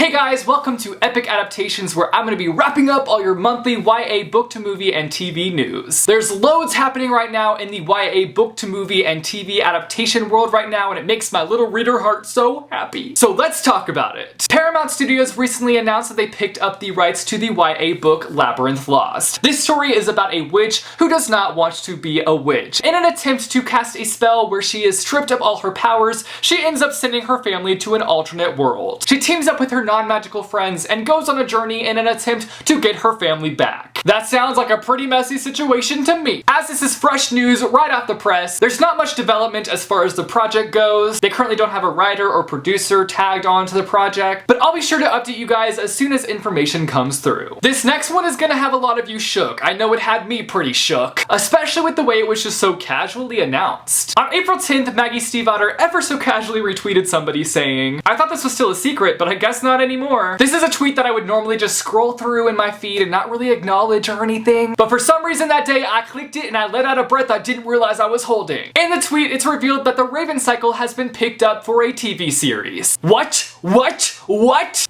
Hey guys, welcome to Epic Adaptations, where I'm going to be wrapping up all your monthly YA book to movie and TV news. There's loads happening right now in the YA book to movie and TV adaptation world right now, and it makes my little reader heart so happy. So let's talk about it. Paramount Studios recently announced that they picked up the rights to the YA book Labyrinth Lost. This story is about a witch who does not want to be a witch. In an attempt to cast a spell where she is stripped of all her powers, she ends up sending her family to an alternate world. She teams up with her non-magical friends and goes on a journey in an attempt to get her family back. That sounds like a pretty messy situation to me. As this is fresh news right off the press, there's not much development as far as the project goes. They currently don't have a writer or producer tagged onto the project, but I'll be sure to update you guys as soon as information comes through. This next one is gonna have a lot of you shook. I know it had me pretty shook, especially with the way it was just so casually announced. On April 10th, Maggie Stiefvater ever so casually retweeted somebody saying, "I thought this was still a secret, but I guess not anymore." This is a tweet that I would normally just scroll through in my feed and not really acknowledge or anything, but for some reason that day I clicked it and I let out a breath I didn't realize I was holding. In the tweet, it's revealed that the Raven Cycle has been picked up for a TV series. What?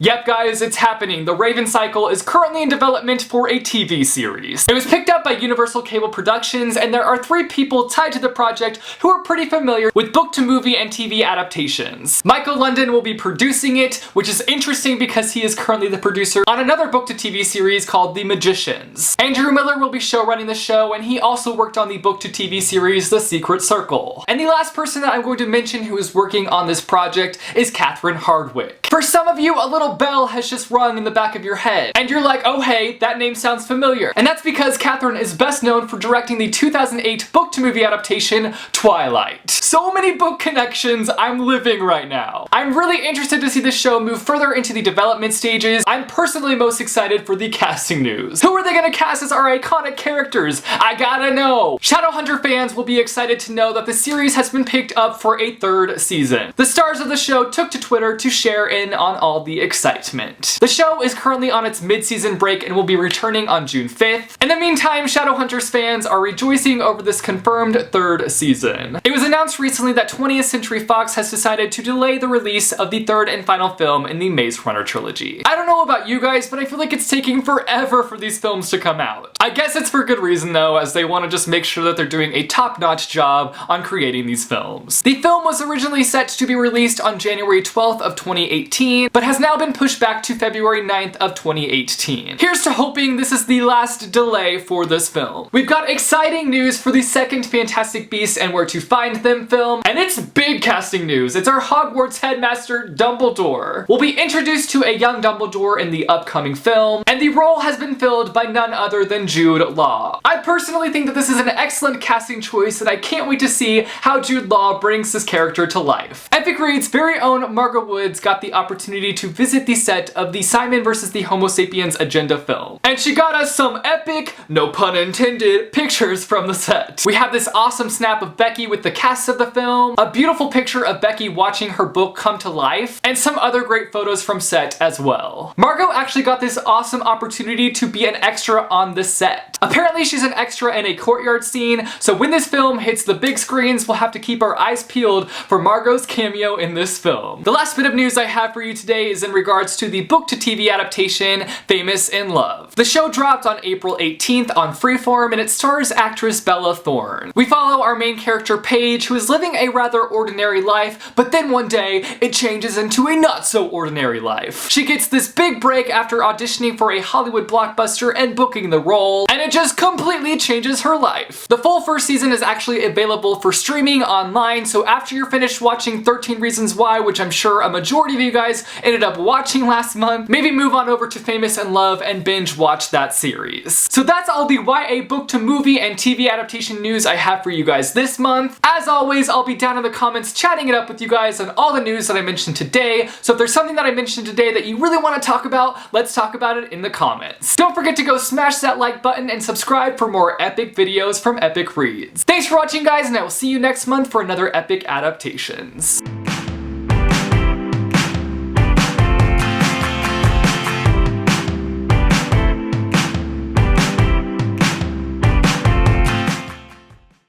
Yep guys, it's happening. The Raven Cycle is currently in development for a TV series. It was picked up by Universal Cable Productions, and there are 3 people tied to the project who are pretty familiar with book to movie and TV adaptations. Michael London will be producing it, which is interesting because he is currently the producer on another book to TV series called The Magicians. Andrew Miller will be showrunning the show, and he also worked on the book to TV series The Secret Circle. And the last person that I'm going to mention who is working on this project is Hardwicke. For some of you, a little bell has just rung in the back of your head, and you're like, oh hey, that name sounds familiar. And that's because Catherine is best known for directing the 2008 book to movie adaptation, Twilight. So many book connections I'm living right now. I'm really interested to see the show move further into the development stages. I'm personally most excited for the casting news. Who are they gonna cast as our iconic characters? I gotta know! Shadowhunter fans will be excited to know that the series has been picked up for a 3rd season. The stars of the show took to Twitter to share in on all the excitement. The show is currently on its mid-season break and will be returning on June 5th. In the meantime, Shadowhunters fans are rejoicing over this confirmed 3rd season. It was announced recently that 20th Century Fox has decided to delay the release of the 3rd and final film in the Maze Runner trilogy. I don't know about you guys, but I feel like it's taking forever for these films to come out. I guess it's for good reason though, as they want to just make sure that they're doing a top-notch job on creating these films. The film was originally set to be released on January 12th of 2018, but has now been pushed back to February 9th of 2018. Here's to hoping this is the last delay for this film. We've got exciting news for the 2nd Fantastic Beasts and Where to Find Them film, and it's big casting news. It's our Hogwarts headmaster, Dumbledore. We'll be introduced to a young Dumbledore in the upcoming film, and the role has been filled by none other than Jude Law. I personally think that this is an excellent casting choice, and I can't wait to see how Jude Law brings this character to life. Epic Read's very own Margot got the opportunity to visit the set of the Simon vs. the Homo Sapiens Agenda film, and she got us some epic, no pun intended, pictures from the set. We have this awesome snap of Becky with the cast of the film, a beautiful picture of Becky watching her book come to life, and some other great photos from set as well. Margot actually got this awesome opportunity to be an extra on the set. Apparently she's an extra in a courtyard scene, so when this film hits the big screens, we'll have to keep our eyes peeled for Margot's cameo in this film. The last bit of news I have for you today is in regards to the book to TV adaptation, Famous in Love. The show dropped on April 18th on Freeform, and it stars actress Bella Thorne. We follow our main character Paige, who is living a rather ordinary life, but then one day it changes into a not so ordinary life. She gets this big break after auditioning for a Hollywood blockbuster and booking the role, and it just completely changes her life. The full 1st season is actually available for streaming online, so after you're finished watching 13 Reasons Why, which I'm sure a majority of you guys ended up watching last month, maybe move on over to Famous in Love and binge watch that series. So that's all the YA book to movie and TV adaptation news I have for you guys this month. As always, I'll be down in the comments chatting it up with you guys on all the news that I mentioned today, so if there's something that I mentioned today that you really want to talk about, let's talk about it in the comments. Don't forget to go smash that like button and subscribe for more epic videos from Epic Reads. Thanks for watching guys, and I will see you next month for another Epic Adaptations.